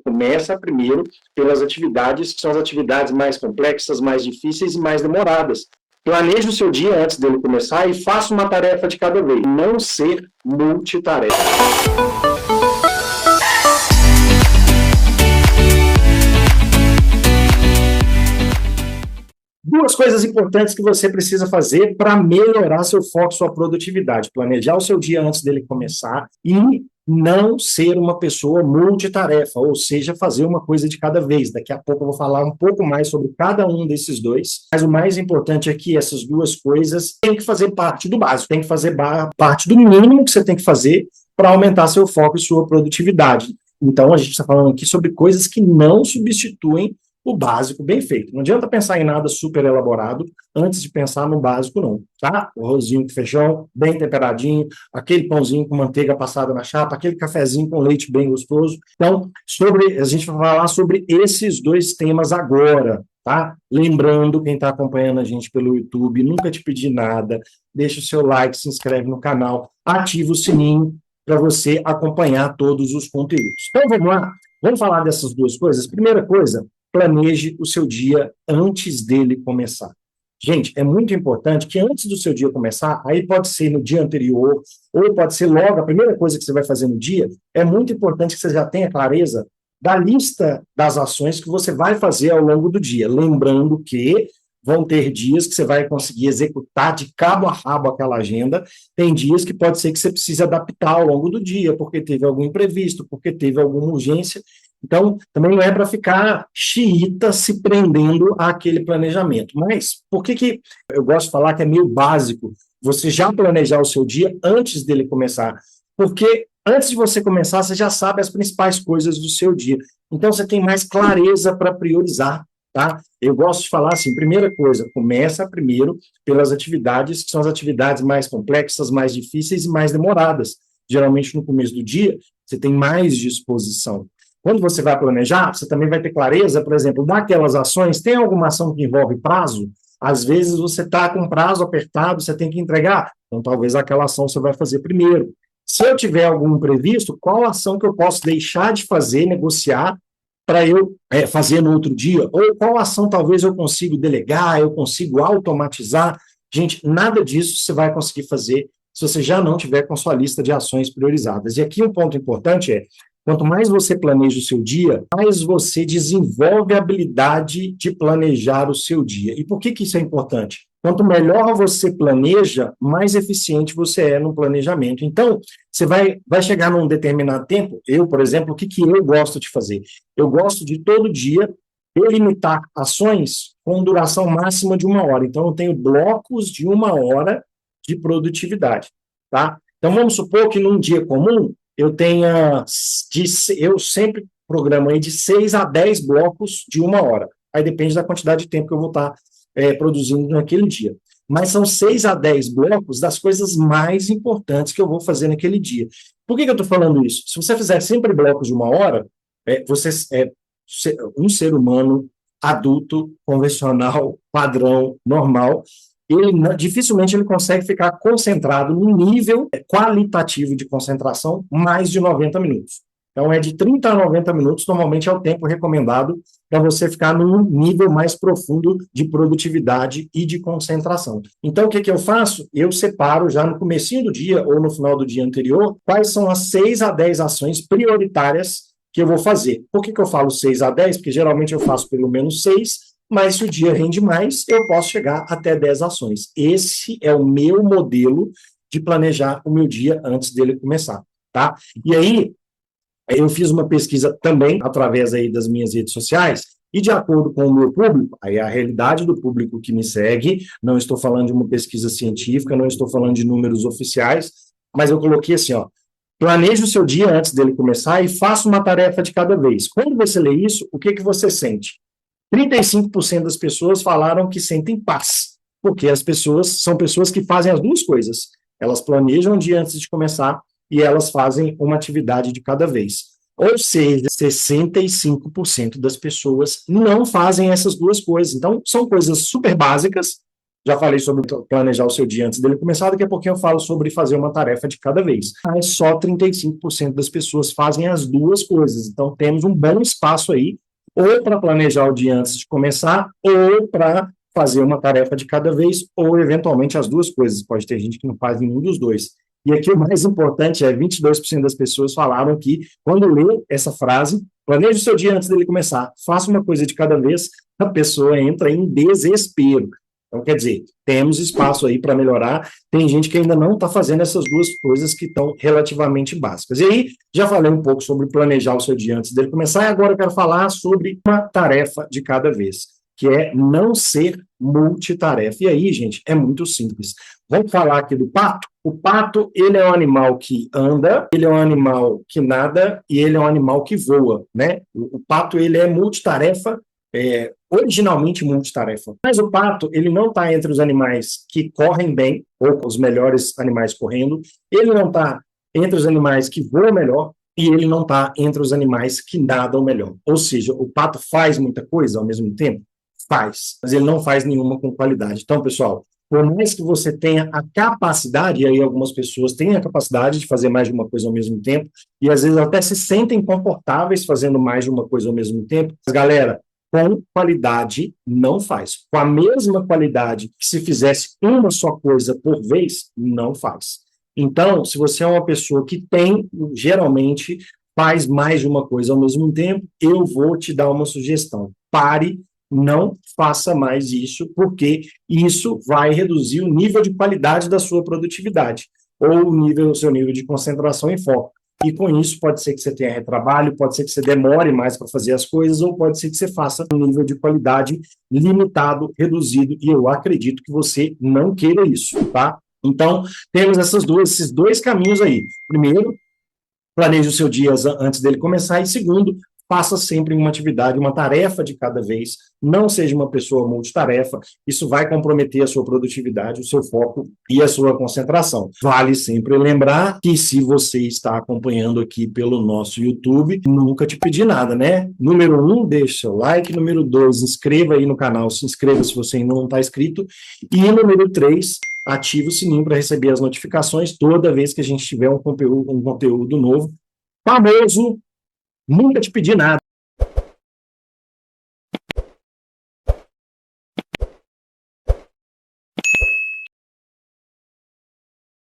Começa primeiro pelas atividades que são as atividades mais complexas, mais difíceis e mais demoradas. Planeje o seu dia antes dele começar e faça uma tarefa de cada vez. Não ser multitarefa. Duas coisas importantes que você precisa fazer para melhorar seu foco, sua produtividade. Planejar o seu dia antes dele começar e não ser uma pessoa multitarefa, ou seja, fazer uma coisa de cada vez. Daqui a pouco eu vou falar um pouco mais sobre cada um desses dois, mas o mais importante é que essas duas coisas têm que fazer parte do básico, tem que fazer parte do mínimo que você tem que fazer para aumentar seu foco e sua produtividade. Então, a gente está falando aqui sobre coisas que não substituem o básico bem feito. Não adianta pensar em nada super elaborado antes de pensar no básico, não, tá? O arrozinho com feijão, bem temperadinho, aquele pãozinho com manteiga passada na chapa, aquele cafezinho com leite bem gostoso. Então, a gente vai falar sobre esses dois temas agora, tá? Lembrando, quem está acompanhando a gente pelo YouTube, nunca te pedi nada, deixa o seu like, se inscreve no canal, ativa o sininho para você acompanhar todos os conteúdos. Então, vamos lá? Vamos falar dessas duas coisas? Primeira coisa, planeje o seu dia antes dele começar. Gente, é muito importante que antes do seu dia começar, aí pode ser no dia anterior, ou pode ser logo, a primeira coisa que você vai fazer no dia, é muito importante que você já tenha clareza da lista das ações que você vai fazer ao longo do dia. Lembrando que vão ter dias que você vai conseguir executar de cabo a rabo aquela agenda, tem dias que pode ser que você precise adaptar ao longo do dia, porque teve algum imprevisto, porque teve alguma urgência. Então, também não é para ficar xiita se prendendo àquele planejamento. Mas por que eu gosto de falar que é meio básico você já planejar o seu dia antes dele começar? Porque antes de você começar, você já sabe as principais coisas do seu dia. Então, você tem mais clareza para priorizar, tá? Eu gosto de falar assim, primeira coisa, começa primeiro pelas atividades que são as atividades mais complexas, mais difíceis e mais demoradas. Geralmente, no começo do dia, você tem mais disposição. Quando você vai planejar, você também vai ter clareza, por exemplo, daquelas ações, tem alguma ação que envolve prazo? Às vezes você está com prazo apertado, você tem que entregar, então talvez aquela ação você vai fazer primeiro. Se eu tiver algum imprevisto, qual ação que eu posso deixar de fazer, negociar, para eu fazer no outro dia? Ou qual ação talvez eu consiga delegar, eu consigo automatizar? Gente, nada disso você vai conseguir fazer se você já não tiver com sua lista de ações priorizadas. E aqui um ponto importante é, quanto mais você planeja o seu dia, mais você desenvolve a habilidade de planejar o seu dia. E por que isso é importante? Quanto melhor você planeja, mais eficiente você é no planejamento. Então, você vai chegar num determinado tempo, eu, por exemplo, o que eu gosto de fazer? Eu gosto de todo dia delimitar ações com duração máxima de 1 hora. Então, eu tenho blocos de 1 hora de produtividade, tá? Então, vamos supor que num dia comum, eu sempre programo aí de 6 a 10 blocos de 1 hora. Aí depende da quantidade de tempo que eu vou estar produzindo naquele dia. Mas são 6 a 10 blocos das coisas mais importantes que eu vou fazer naquele dia. Por que eu estou falando isso? Se você fizer sempre blocos de 1 hora, você é um ser humano adulto, convencional, padrão, normal, dificilmente ele consegue ficar concentrado num nível qualitativo de concentração mais de 90 minutos. Então, de 30 a 90 minutos, normalmente é o tempo recomendado para você ficar num nível mais profundo de produtividade e de concentração. Então, o que eu faço? Eu separo já no comecinho do dia ou no final do dia anterior quais são as 6 a 10 ações prioritárias que eu vou fazer. Por que eu falo 6 a 10? Porque geralmente eu faço pelo menos 6, mas se o dia rende mais, eu posso chegar até 10 ações. Esse é o meu modelo de planejar o meu dia antes dele começar, tá? E aí, eu fiz uma pesquisa também, através aí das minhas redes sociais, e de acordo com o meu público, aí a realidade do público que me segue, não estou falando de uma pesquisa científica, não estou falando de números oficiais, mas eu coloquei assim, ó, planeje o seu dia antes dele começar e faça uma tarefa de cada vez. Quando você lê isso, o que você sente? 35% das pessoas falaram que sentem paz, porque as pessoas são pessoas que fazem as duas coisas. Elas planejam o dia antes de começar e elas fazem uma atividade de cada vez. Ou seja, 65% das pessoas não fazem essas duas coisas. Então, são coisas super básicas, Já falei sobre planejar o seu dia antes dele começar, daqui a pouquinho eu falo sobre fazer uma tarefa de cada vez. Mas só 35% das pessoas fazem as duas coisas. Então, temos um bom espaço aí, ou para planejar o dia antes de começar, ou para fazer uma tarefa de cada vez, ou eventualmente as duas coisas. Pode ter gente que não faz nenhum dos dois. E aqui o mais importante é 22% das pessoas falaram que, quando lê essa frase, planeje o seu dia antes dele começar, faça uma coisa de cada vez, a pessoa entra em desespero. Então, quer dizer, temos espaço aí para melhorar. Tem gente que ainda não está fazendo essas duas coisas que estão relativamente básicas. E aí, já falei um pouco sobre planejar o seu dia antes dele começar, e agora eu quero falar sobre uma tarefa de cada vez, que é não ser multitarefa. E aí, gente, é muito simples. Vamos falar aqui do pato? O pato, ele é um animal que anda, ele é um animal que nada e ele é um animal que voa, né? O pato, ele é multitarefa, originalmente multitarefa. Mas o pato, ele não está entre os animais que correm bem, ou os melhores animais correndo, ele não está entre os animais que voam melhor, e ele não está entre os animais que nadam melhor. Ou seja, o pato faz muita coisa ao mesmo tempo? Faz, mas ele não faz nenhuma com qualidade. Então, pessoal, por mais que você tenha a capacidade, e aí algumas pessoas têm a capacidade de fazer mais de uma coisa ao mesmo tempo, e às vezes até se sentem confortáveis fazendo mais de uma coisa ao mesmo tempo, mas, galera, com qualidade não faz. Com a mesma qualidade que se fizesse uma só coisa por vez, não faz. Então, se você é uma pessoa que geralmente, faz mais de uma coisa ao mesmo tempo, eu vou te dar uma sugestão. Pare, não faça mais isso, porque isso vai reduzir o nível de qualidade da sua produtividade, ou o seu nível de concentração e foco. E com isso, pode ser que você tenha retrabalho, pode ser que você demore mais para fazer as coisas, ou pode ser que você faça um nível de qualidade limitado, reduzido, e eu acredito que você não queira isso, tá? Então, temos esses dois caminhos aí. Primeiro, planeje o seu dia antes dele começar, e segundo, faça sempre uma atividade, uma tarefa de cada vez, não seja uma pessoa multitarefa, isso vai comprometer a sua produtividade, o seu foco e a sua concentração. Vale sempre lembrar que, se você está acompanhando aqui pelo nosso YouTube, nunca te pedi nada, né? Número 1, deixe seu like. Número 2, inscreva aí no canal, se inscreva se você ainda não está inscrito. E número 3, ative o sininho para receber as notificações toda vez que a gente tiver um conteúdo novo. Famoso, nunca te pedi nada.